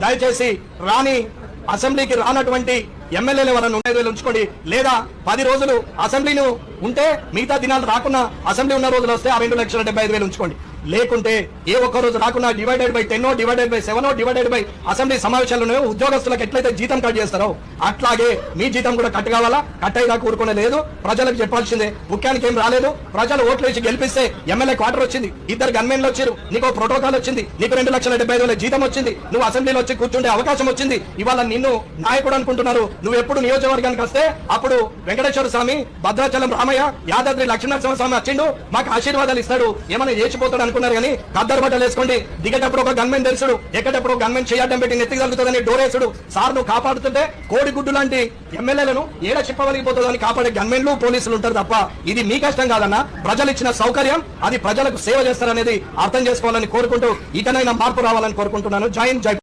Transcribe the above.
దయచేసి రాని అసెంబ్లీకి రానటువంటి ఎమ్మెల్యేలు ఎవరైనా 5,000 ఉంచుకోండి, లేదా 10 రోజులు అసెంబ్లీను ఉంటే మిగతా దినాలు రాకున్నా అసెంబ్లీ ఉన్న రోజులు వస్తే ఆ 2,75,000 ఉంచుకోండి. లేకుంటే ఏ ఒక్క రోజు రాకున్నా divided by 10 divided by 7 divided by assembly సమావేశాలను ఉద్యోగస్తులకు ఎట్లయితే జీతం కట్ చేస్తారో అట్లాగే మీ జీతం కూడా కట్ కావాలా. కట్ అయినా కూరుకునే లేదు, ప్రజలకు చెప్పాల్సిందే. ముఖ్యానికి ఏం రాలేదు, ప్రజలు ఓట్లు వేసి గెలిపిస్తే ఎమ్మెల్యే క్వార్టర్ వచ్చింది, 2 గన్మెన్లు వచ్చారు, నీకు ప్రోటోకాల్ వచ్చింది, నీకు 2,75,000 జీతం వచ్చింది, నువ్వు అసెంబ్లీలో వచ్చి కూర్చుంటే అవకాశం వచ్చింది. ఇవాళ నిన్ను నాయకుడు అనుకుంటున్నారు. నువ్వు ఎప్పుడు నియోజకవర్గానికి వస్తే అప్పుడు వెంకటేశ్వర స్వామి, భద్రాచలం రామయ్య, యాదాద్రి లక్ష్మీనరసింహ స్వామి వచ్చిండు, మాకు ఆశీర్వాదాలు ఇస్తాడు, ఏమైనా చేసిపోతాడు అనుకున్నారు. కానీ కద్దరు బట్టలు వేసుకోండి, దిగేటప్పుడు ఒక గన్మెన్ తెలుసుడు, ఎక్కడప్పుడు గన్మెన్ చేయడం పెట్టి నెత్తికి తగ్గుతుందని డోరేసుడు. సార్ నువ్వు కాపాడుతుంటే కోడిగుడ్డు లాంటి ఎమ్మెల్యేలను ఏడ చెప్పవలిగిపోతుందని కాపాడే గన్మెన్లు పోలీసులు ఉంటారు తప్ప ఇది మీ కష్టం కాదన్నా. ప్రజలు ఇచ్చిన సౌకర్యం, అది ప్రజలకు సేవ చేస్తారనేది అర్థం చేసుకోవాలని కోరుకుంటూ ఇకనైనా మార్పు రావాలని కోరుకుంటున్నాను. జై హింద్, జై